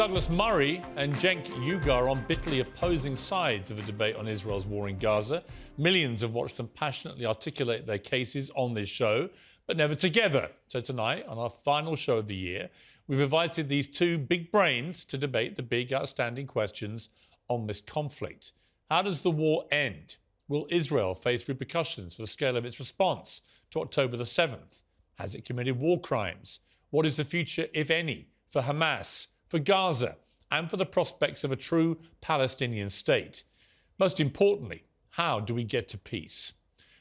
Douglas Murray and Cenk Uygur are on bitterly opposing sides of a debate on Israel's war in Gaza. Millions have watched them passionately articulate their cases on this show, but never together. So tonight, on our final show of the year, we've invited these two big brains to debate the big outstanding questions on this conflict. How does the war end? Will Israel face repercussions for the scale of its response to October the 7th? Has it committed war crimes? What is the future, if any, for Hamas, for Gaza, and for the prospects of a true Palestinian state? Most importantly, how do we get to peace?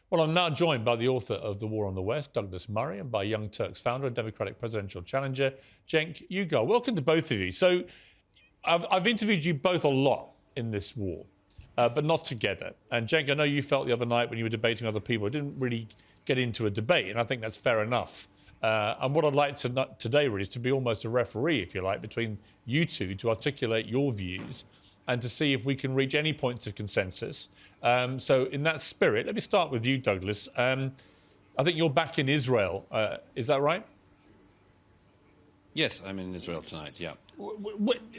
Well, I'm now joined by the author of The War on the West, Douglas Murray, and by Young Turks founder and Democratic presidential challenger, Cenk Uygur. Welcome to both of you. So I've interviewed you both a lot in this war, but not together. And Cenk, I know you felt the other night when you were debating with other people, it didn't really get into a debate, and I think that's fair enough. And what I'd like to today really is to be almost a referee, if you like, between you two to articulate your views and to see if we can reach any points of consensus. So in that spirit, let me start with you, Douglas. I think you're back in Israel. Is that right? Yes, I'm in Israel tonight, yeah.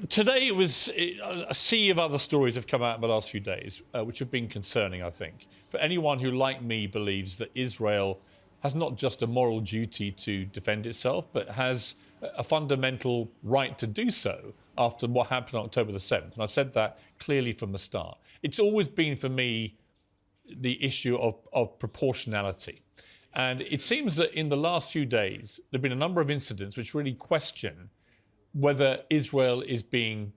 Today it was a sea of other stories have come out in the last few days, which have been concerning, I think. For anyone who, like me, believes that Israel has not just a moral duty to defend itself, but has a fundamental right to do so after what happened on October the 7th. And I've said that clearly from the start. It's always been, for me, the issue of proportionality. And it seems that in the last few days, there have been a number of incidents which really question whether Israel is being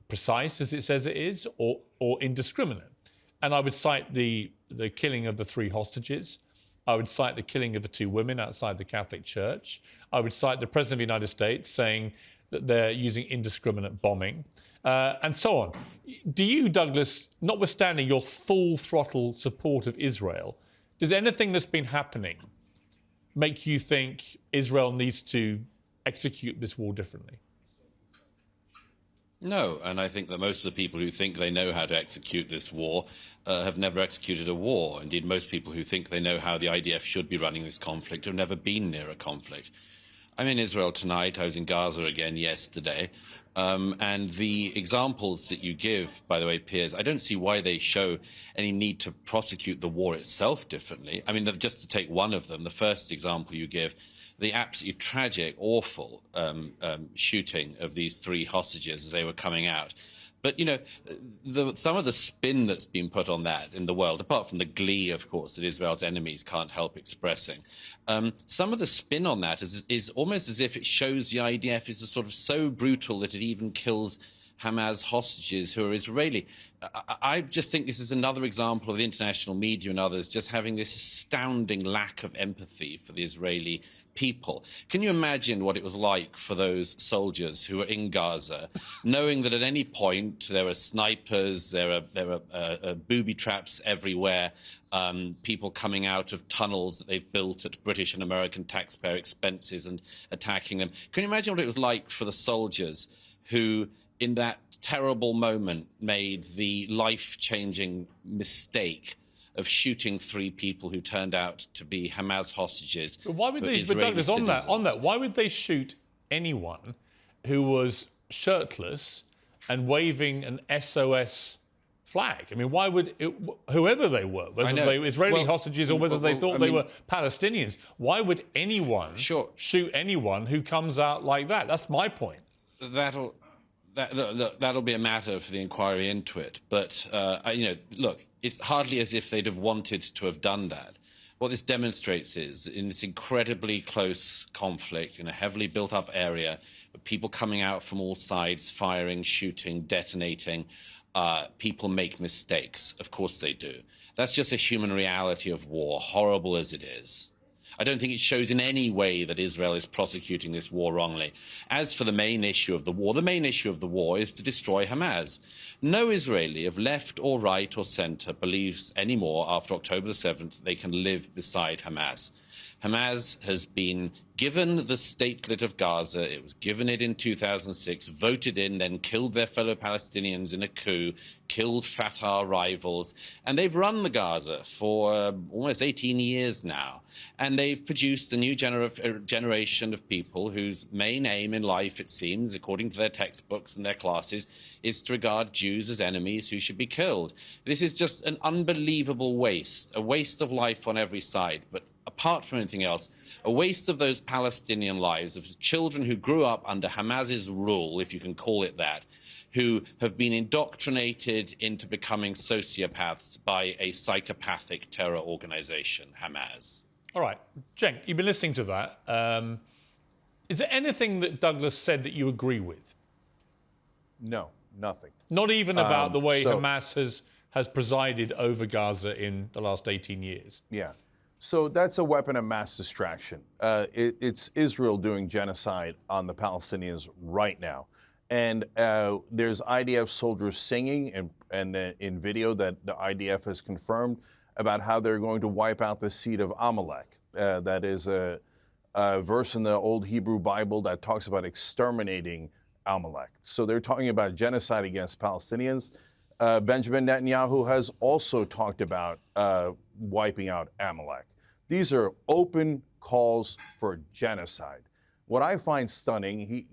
precise, as it says it is, or indiscriminate. And I would cite the killing of the 3 hostages. I would cite the killing of the 2 women outside the Catholic Church. I would cite the President of the United States saying that they're using indiscriminate bombing, and so on. Do you, Douglas, notwithstanding your full throttle support of Israel, does anything that's been happening make you think Israel needs to execute this war differently? No, and I think that most of the people who think they know how to execute this war have never executed a war. Indeed, most people who think they know how the IDF should be running this conflict have never been near a conflict. I'm in Israel tonight. I was in Gaza again yesterday. And the examples that you give, by the way, Piers, I don't see why they show any need to prosecute the war itself differently. I mean, just to take one of them, the first example you give, the absolutely tragic, awful shooting of these 3 hostages as they were coming out. But, you know, some of the spin that's been put on that in the world, apart from the glee, of course, that Israel's enemies can't help expressing, some of the spin on that is almost as if it shows the IDF is sort of so brutal that it even kills Hamas hostages who are Israeli. I just think this is another example of the international media and others just having this astounding lack of empathy for the Israeli people. Can you imagine what it was like for those soldiers who were in Gaza, knowing that at any point there are snipers, there are booby traps everywhere, people coming out of tunnels that they've built at British and American taxpayer expenses and attacking them? Can you imagine what it was like for the soldiers who, in that terrible moment, made the life-changing mistake of shooting 3 people who turned out to be Hamas hostages? But why would they? But Douglas, on that, why would they shoot anyone who was shirtless and waving an SOS flag? I mean, why would whoever they were, whether they were Israeli hostages or whether they thought they were Palestinians, why would anyone shoot anyone who comes out like that? That's my point. That'll be a matter for the inquiry into it. But, you know, look, it's hardly as if they'd have wanted to have done that. What this demonstrates is, in this incredibly close conflict in a heavily built-up area, with people coming out from all sides, firing, shooting, detonating, people make mistakes. Of course they do. That's just a human reality of war, horrible as it is. I don't think it shows in any way that Israel is prosecuting this war wrongly. As for the main issue of the war, is to destroy Hamas. No Israeli of left or right or centre believes anymore after October the 7th they can live beside Hamas. Hamas has been given the statelet of Gaza. It was given it in 2006, voted in, then killed their fellow Palestinians in a coup, killed Fatah rivals. And they've run the Gaza for almost 18 years now. And they've produced a new generation of people whose main aim in life, it seems, according to their textbooks and their classes, is to regard Jews as enemies who should be killed. This is just an unbelievable waste, a waste of life on every side. But apart from anything else, a waste of those Palestinian lives, of children who grew up under Hamas's rule, if you can call it that, who have been indoctrinated into becoming sociopaths by a psychopathic terror organization, Hamas. All right, Cenk, you've been listening to that. Is there anything that Douglas said that you agree with? No, nothing. Not even about the way Hamas has presided over Gaza in the last 18 years? Yeah. So that's a weapon of mass distraction. It's Israel doing genocide on the Palestinians right now. And there's IDF soldiers singing and in video that the IDF has confirmed about how they're going to wipe out the seed of Amalek. That is a verse in the old Hebrew Bible that talks about exterminating Amalek. So they're talking about genocide against Palestinians. Benjamin Netanyahu has also talked about wiping out Amalek. These are open calls for genocide. What I find stunning,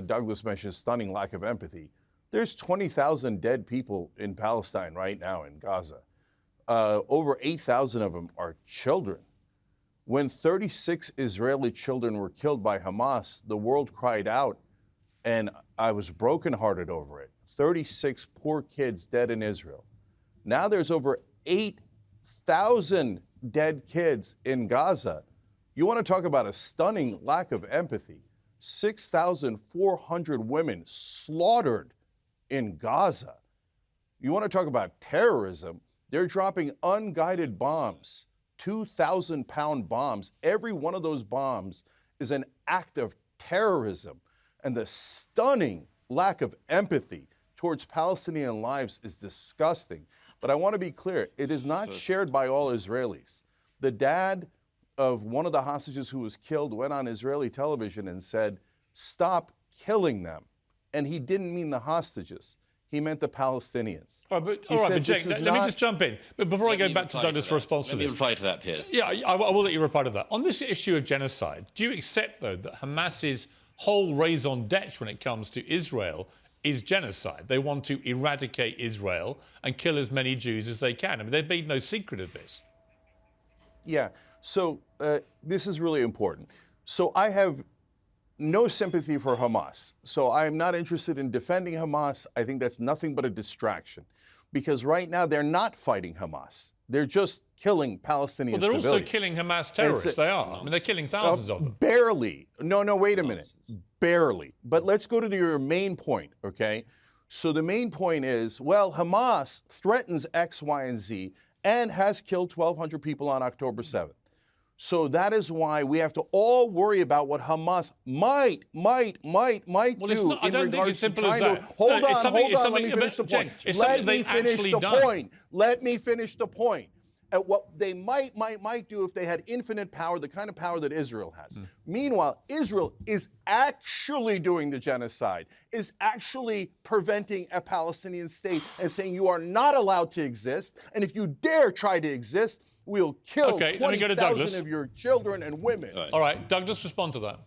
Douglas mentioned stunning lack of empathy. There's 20,000 dead people in Palestine right now in Gaza. Over 8,000 of them are children. When 36 Israeli children were killed by Hamas, the world cried out, and I was brokenhearted over it. 36 poor kids dead in Israel. Now there's over 8,000 dead kids in Gaza. You want to talk about a stunning lack of empathy. 6,400 women slaughtered in Gaza. You want to talk about terrorism? They're dropping unguided bombs, 2,000-pound bombs. Every one of those bombs is an act of terrorism. And the stunning lack of empathy towards Palestinian lives is disgusting. But I want to be clear, it is not shared by all Israelis. The dad of one of the hostages who was killed went on Israeli television and said, "Stop killing them." And he didn't mean the hostages. He meant the Palestinians. All right, but Cenk, let me just jump in. But before I go back to Douglas for a response to this. Let me reply to that, Piers. Yeah, I will let you reply to that. On this issue of genocide, do you accept, though, that Hamas's whole raison d'etre when it comes to Israel is genocide? They want to eradicate Israel and kill as many Jews as they can. I mean, they've made no secret of this. Yeah, so this is really important. So I have no sympathy for Hamas. So I'm not interested in defending Hamas. I think that's nothing but a distraction. Because right now they're not fighting Hamas. They're just killing Palestinian civilians. Well, they're also killing Hamas terrorists. They are. I mean, they're killing thousands of them. Barely. No, wait a minute. Barely. But let's go to your main point, okay? So the main point is, well, Hamas threatens X, Y, and Z and has killed 1,200 people on October 7th. So that is why we have to all worry about what Hamas might do I don't think it's simple as that. Hold on, let me finish the point. Let me finish the point. At what they might do if they had infinite power, the kind of power that Israel has. Meanwhile, Israel is actually doing the genocide, is actually preventing a Palestinian state and saying you are not allowed to exist, and if you dare try to exist, we'll kill 20,000 of your children and women. All right, Douglas, respond to that.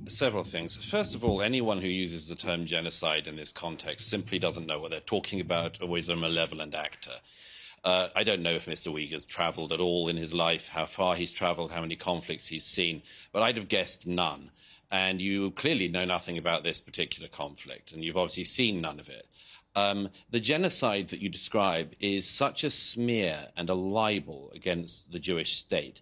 Several things. First of all, anyone who uses the term genocide in this context simply doesn't know what they're talking about or is a malevolent actor. I don't know if Mr. Uygur's travelled at all in his life, how far he's travelled, how many conflicts he's seen, but I'd have guessed none. And you clearly know nothing about this particular conflict, and you've obviously seen none of it. The genocide that you describe is such a smear and a libel against the Jewish state.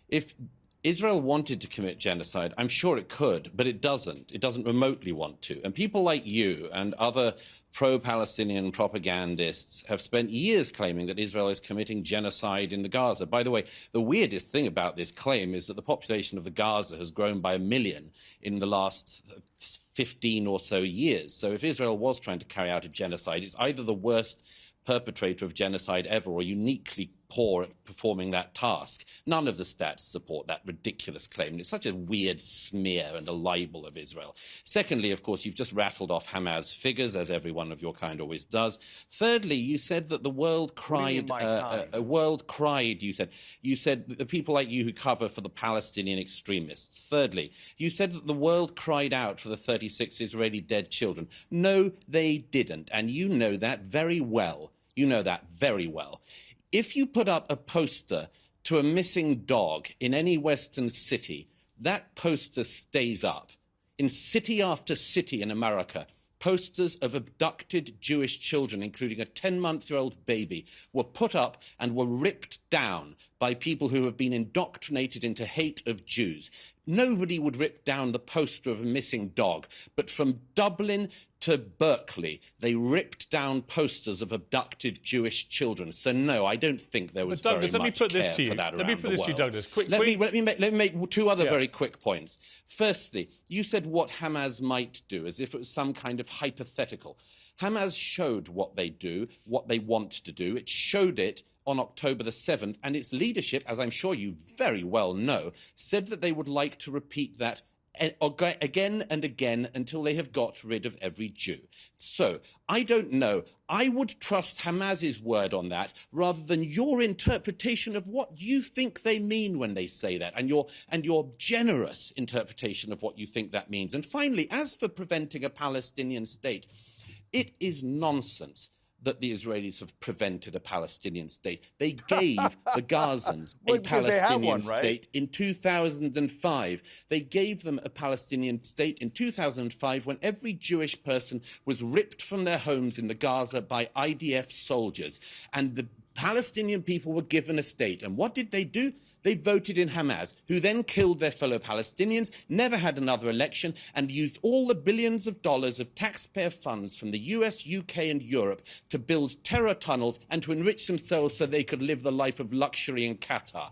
If Israel wanted to commit genocide, I'm sure it could, but it doesn't. It doesn't remotely want to. And people like you and other pro-Palestinian propagandists have spent years claiming that Israel is committing genocide in the Gaza. By the way, the weirdest thing about this claim is that the population of the Gaza has grown by 1 million in the last 15 or so years. So if Israel was trying to carry out a genocide, it's either the worst perpetrator of genocide ever or uniquely poor at performing that task. None of the stats support that ridiculous claim. And it's such a weird smear and a libel of Israel. Secondly, of course, you've just rattled off Hamas figures, as every one of your kind always does. Thirdly, you said that the world cried. A world cried. You said that the people like you who cover for the Palestinian extremists. Thirdly, you said that the world cried out for the 36 Israeli dead children. No, they didn't, and you know that very well. You know that very well. If you put up a poster to a missing dog in any Western city, that poster stays up. In city after city in America, posters of abducted Jewish children, including a 10-month-old baby, were put up and were ripped down by people who have been indoctrinated into hate of Jews. Nobody would rip down the poster of a missing dog, but from Dublin to Berkeley, they ripped down posters of abducted Jewish children. So no, I don't think there was very much care for that around the world. Let me put this to you, Douglas. Let me make two other very quick points. Firstly, you said what Hamas might do, as if it was some kind of hypothetical. Hamas showed what they do, what they want to do. It showed it on October the 7th, and its leadership, as I'm sure you very well know, said that they would like to repeat that again and again until they have got rid of every Jew. So, I don't know. I would trust Hamas's word on that rather than your interpretation of what you think they mean when they say that, and your generous interpretation of what you think that means. And finally, as for preventing a Palestinian state, it is nonsense that the Israelis have prevented a Palestinian state. They gave the Gazans a Palestinian state in 2005. They gave them a Palestinian state in 2005 when every Jewish person was ripped from their homes in the Gaza by IDF soldiers. And the Palestinian people were given a state. And what did they do? They voted in Hamas, who then killed their fellow Palestinians, never had another election, and used all the billions of dollars of taxpayer funds from the US, UK, and Europe to build terror tunnels and to enrich themselves so they could live the life of luxury in Qatar.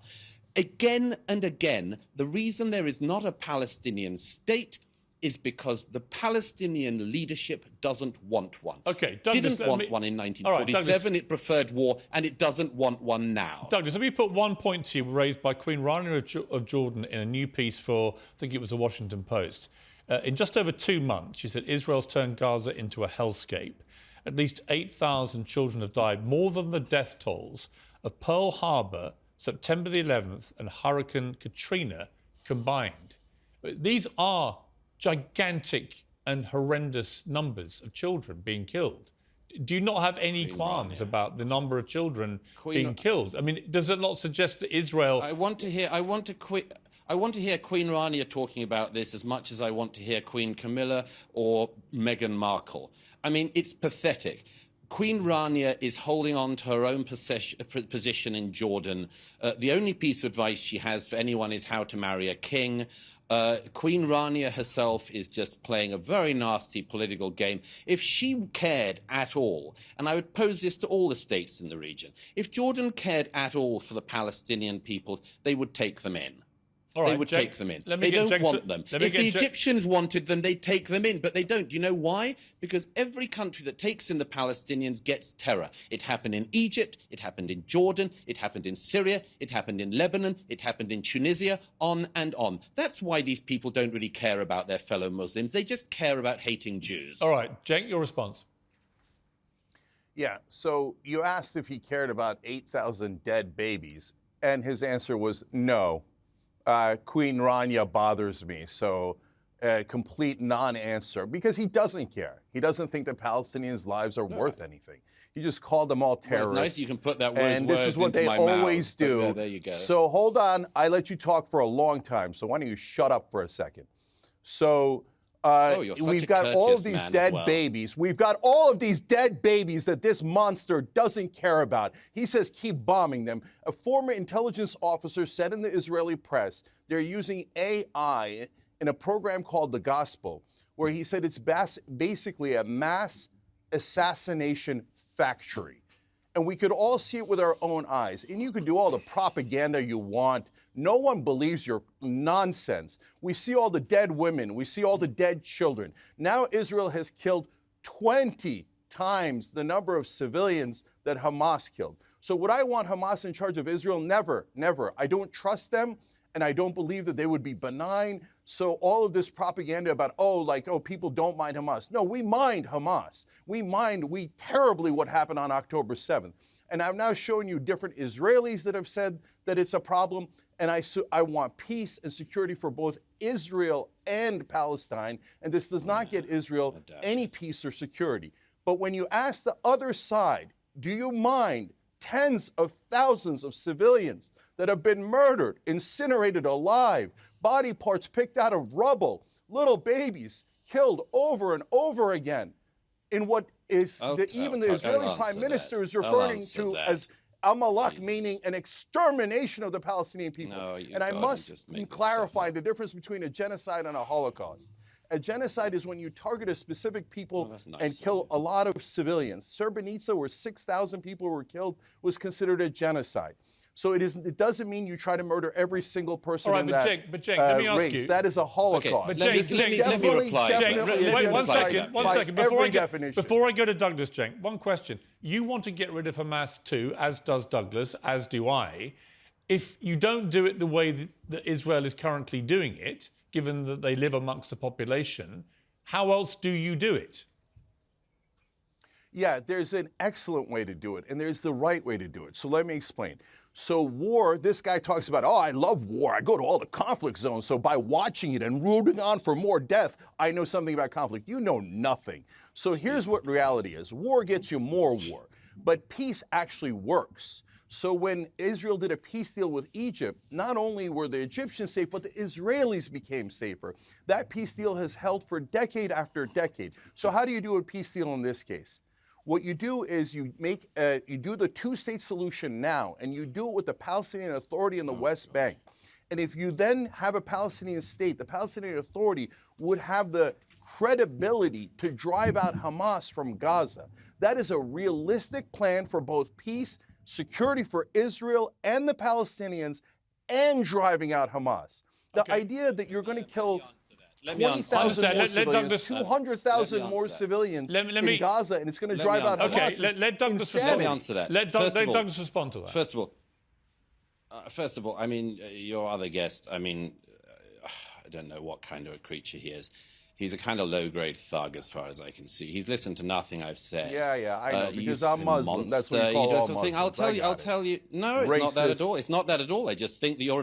Again and again, the reason there is not a Palestinian state is because the Palestinian leadership doesn't want one. Okay, Douglas, didn't want one in 1947. It preferred war, and it doesn't want one now. Douglas, let me put one point to you raised by Queen Rania of Jordan in a new piece for, I think it was the Washington Post. In just over 2 months, she said Israel's turned Gaza into a hellscape. At least 8,000 children have died, more than the death tolls of Pearl Harbor, September the 11th, and Hurricane Katrina combined. These are gigantic and horrendous numbers of children being killed. Do you not have any qualms about the number of children being killed? I mean, does it not suggest that Israel... I want to hear Queen Rania talking about this as much as I want to hear Queen Camilla or Meghan Markle. I mean, it's pathetic. Queen Rania is holding on to her own position in Jordan. The only piece of advice she has for anyone is how to marry a king. Queen Rania herself is just playing a very nasty political game. If she cared at all, and I would pose this to all the states in the region, if Jordan cared at all for the Palestinian people, they would take them in. They would take them in. They don't want them. If the Egyptians wanted them, they'd take them in, but they don't. Do you know why? Because every country that takes in the Palestinians gets terror. It happened in Egypt, it happened in Jordan, it happened in Syria, it happened in Lebanon, it happened in Tunisia, on and on. That's why these people don't really care about their fellow Muslims. They just care about hating Jews. All right, Cenk, your response. Yeah, so you asked if he cared about 8,000 dead babies, and his answer was no. Queen Rania bothers me, so complete non-answer, because he doesn't care. He doesn't think that Palestinians' lives are worth anything. He just called them all terrorists. Well, it's nice you can put that word and this is what they always do. There you go. So hold on, I let you talk for a long time, so why don't you shut up for a second? So we've got all of these dead babies. We've got all of these dead babies that this monster doesn't care about. He says keep bombing them. A former intelligence officer said in the Israeli press they're using AI in a program called The Gospel, where he said it's basically a mass assassination factory. And we could all see it with our own eyes. And you can do all the propaganda you want. No one believes your nonsense. We see all the dead women. We see all the dead children. Now Israel has killed 20 times the number of civilians that Hamas killed. So would I want Hamas in charge of Israel? Never, never. I don't trust them, and I don't believe that they would be benign. So all of this propaganda about, people don't mind Hamas. No, we mind Hamas. We terribly what happened on October 7th. And I've now shown you different Israelis that have said that it's a problem. And I want peace and security for both Israel and Palestine. And this does not get Israel any peace or security. But when you ask the other side, do you mind tens of thousands of civilians that have been murdered, incinerated alive, body parts picked out of rubble, little babies killed over and over again in what is even the Israeli Prime Minister is referring to as Amalek, meaning an extermination of the Palestinian people. And I must clarify the difference between a genocide and a Holocaust. A genocide is when you target a specific people and kill a lot of civilians. Srebrenica, where 6,000 people were killed, was considered a genocide. So it doesn't mean you try to murder every single person in that Cenk, let me ask race. You. That is a Holocaust. Okay, let me reply. Wait, one second. Before I go to Douglas, Cenk, one question. You want to get rid of Hamas too, as does Douglas, as do I. If you don't do it the way that Israel is currently doing it, given that they live amongst the population, how else do you do it? Yeah, there's an excellent way to do it, and there's the right way to do it. So let me explain. So war, this guy talks about, I love war. I go to all the conflict zones. So by watching it and rooting on for more death, I know something about conflict. You know nothing. So here's what reality is. War gets you more war, but peace actually works. So when Israel did a peace deal with Egypt, not only were the Egyptians safe, but the Israelis became safer. That peace deal has held for decade after decade. So how do you do a peace deal in this case? What you do is you do the two-state solution now, and you do it with the Palestinian Authority in the West Bank. And if you then have a Palestinian state, the Palestinian Authority would have the credibility to drive out Hamas from Gaza. That is a realistic plan for both peace, security for Israel and the Palestinians, and driving out Hamas. The idea that you're going to kill 20,000 more civilians, 200,000 more civilians in Gaza, and it's going to drive out Hamas. Okay, let Douglas answer that. Let Douglas respond to that. First of all, I mean, your other guest, I mean, I don't know what kind of a creature he is. He's a kind of low-grade thug, as far as I can see. He's listened to nothing I've said. Yeah, I know, because I'm Muslim. That's what you call all Muslims. I'll tell you. No, it's not that at all. It's not that at all. I just think that you're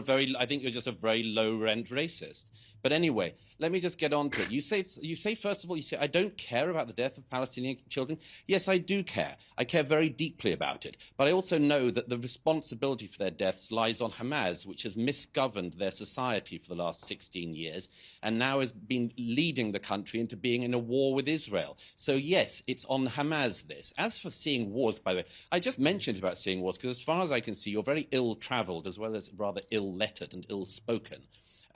just a very low-rent racist. But anyway, let me just get on to it. You say first of all, I don't care about the death of Palestinian children. Yes, I do care. I care very deeply about it. But I also know that the responsibility for their deaths lies on Hamas, which has misgoverned their society for the last 16 years and now has been leading the country into being in a war with Israel. So yes, it's on Hamas this. As for seeing wars, by the way, I just mentioned about seeing wars because as far as I can see, you're very ill-travelled as well as rather ill-lettered and ill-spoken.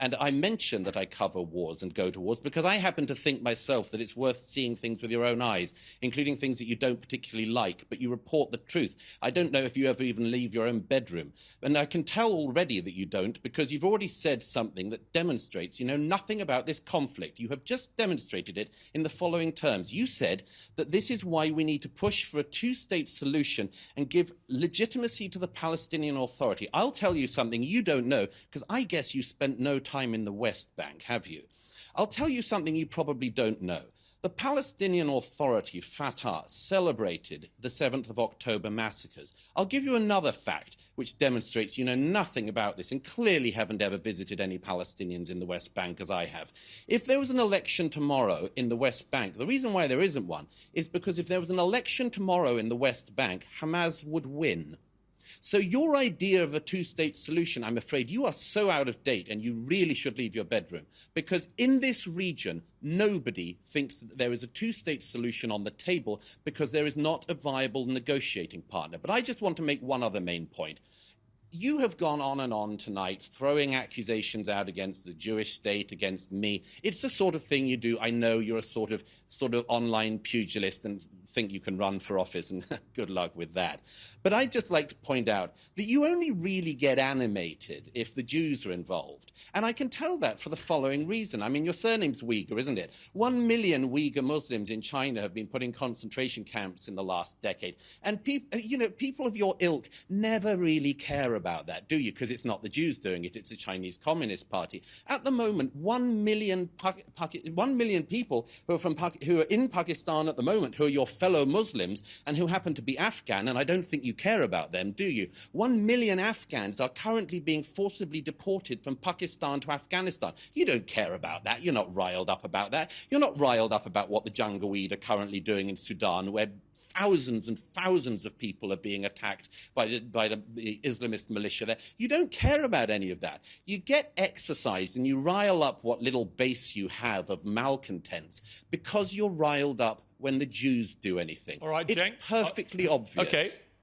And I mention that I cover wars and go to wars because I happen to think myself that it's worth seeing things with your own eyes, including things that you don't particularly like, but you report the truth. I don't know if you ever even leave your own bedroom. And I can tell already that you don't because you've already said something that demonstrates you know nothing about this conflict. You have just demonstrated it in the following terms. You said that this is why we need to push for a two-state solution and give legitimacy to the Palestinian Authority. I'll tell you something you don't know because I guess you spent no time in the West Bank, have you? I'll tell you something you probably don't know. The Palestinian Authority, Fatah, celebrated the 7th of October massacres. I'll give you another fact which demonstrates you know nothing about this and clearly haven't ever visited any Palestinians in the West Bank as I have. If there was an election tomorrow in the West Bank, the reason why there isn't one is because if there was an election tomorrow in the West Bank, Hamas would win. So your idea of a two-state solution, I'm afraid you are so out of date and you really should leave your bedroom. Because in this region, nobody thinks that there is a two-state solution on the table because there is not a viable negotiating partner. But I just want to make one other main point. You have gone on and on tonight, throwing accusations out against the Jewish state, against me. It's the sort of thing you do. I know you're a sort of online pugilist and think you can run for office, and good luck with that. But I'd just like to point out that you only really get animated if the Jews are involved. And I can tell that for the following reason. I mean, your surname's Uyghur, isn't it? 1 million Uyghur Muslims in China have been put in concentration camps in the last decade. And people of your ilk never really care about that, do you? Because it's not the Jews doing it, it's the Chinese Communist Party. At the moment, 1 million people who are in Pakistan at the moment, who are your fellow Muslims and who happen to be Afghan, and I don't think you care about them, do you? 1 million Afghans are currently being forcibly deported from Pakistan to Afghanistan. You don't care about that. You're not riled up about that. You're not riled up about what the Janjaweed are currently doing in Sudan, where thousands and thousands of people are being attacked by the Islamist militia there. You don't care about any of that. You get exercised and you rile up what little base you have of malcontents because you're riled up when the Jews do anything. All right, it's Cenk. perfectly obvious. Okay.